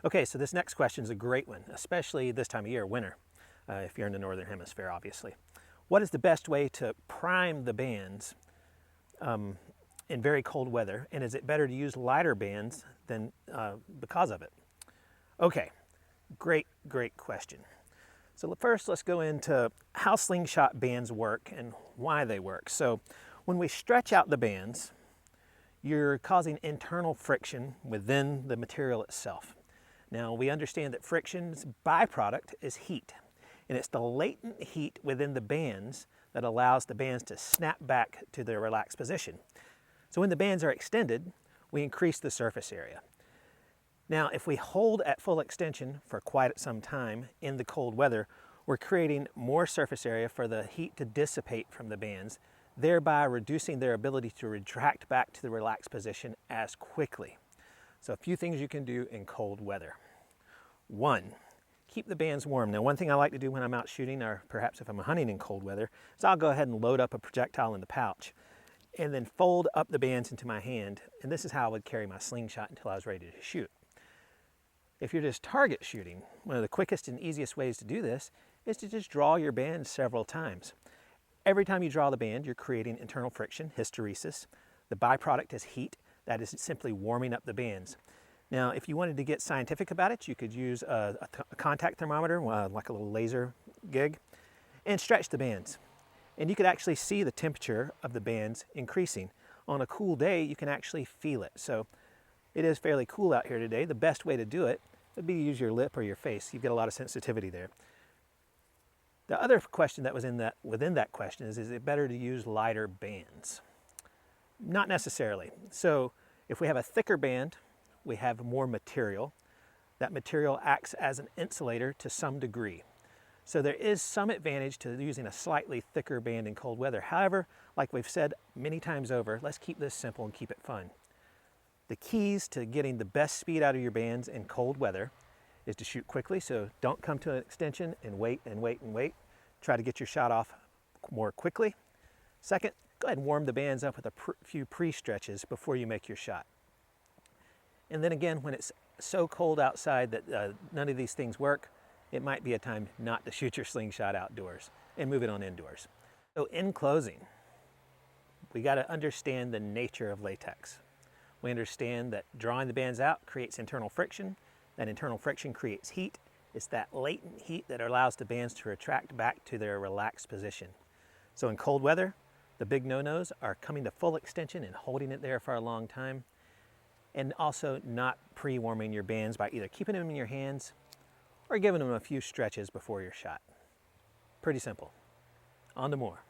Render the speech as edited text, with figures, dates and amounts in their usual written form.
Okay, so this next question is a great one, especially this time of year, winter, if you're in the Northern Hemisphere, obviously. What is the best way to prime the bands in very cold weather, and is it better to use lighter bands than because of it? Okay, great question. So first, let's go into how Slingshot bands work and why they work. So when we stretch out the bands, you're causing internal friction within the material itself. Now, we understand that friction's byproduct is heat, and it's the latent heat within the bands that allows the bands to snap back to their relaxed position. So when the bands are extended, we increase the surface area. Now, if we hold at full extension for quite some time in the cold weather, we're creating more surface area for the heat to dissipate from the bands, thereby reducing their ability to retract back to the relaxed position as quickly. So a few things you can do in cold weather. 1, keep the bands warm. Now, one thing I like to do when I'm out shooting, or perhaps if I'm hunting in cold weather, is I'll go ahead and load up a projectile in the pouch and then fold up the bands into my hand. And this is how I would carry my slingshot until I was ready to shoot. If you're just target shooting, one of the quickest and easiest ways to do this is to just draw your band several times. Every time you draw the band, you're creating internal friction, hysteresis. The byproduct is heat. That is simply warming up the bands. Now, if you wanted to get scientific about it, you could use a contact thermometer, like a little laser gig, and stretch the bands. And you could actually see the temperature of the bands increasing. On a cool day, you can actually feel it. So it is fairly cool out here today. The best way to do it would be to use your lip or your face. You get a lot of sensitivity there. The other question that was within that question is it better to use lighter bands? Not necessarily. So if we have a thicker band, we have more material. That material acts as an insulator to some degree. So there is some advantage to using a slightly thicker band in cold weather. However, like we've said many times over, let's keep this simple and keep it fun. The keys to getting the best speed out of your bands in cold weather is to shoot quickly, so don't come to an extension and wait and wait and wait. Try to get your shot off more quickly. Second, go ahead and warm the bands up with a few pre-stretches before you make your shot. And then again, when it's so cold outside that none of these things work, it might be a time not to shoot your slingshot outdoors and move it on indoors. So in closing, we got to understand the nature of latex. We understand that drawing the bands out creates internal friction. That internal friction creates heat. It's that latent heat that allows the bands to retract back to their relaxed position. So in cold weather, the big no-nos are coming to full extension and holding it there for a long time, and also not pre-warming your bands by either keeping them in your hands or giving them a few stretches before your shot. Pretty simple. On to more.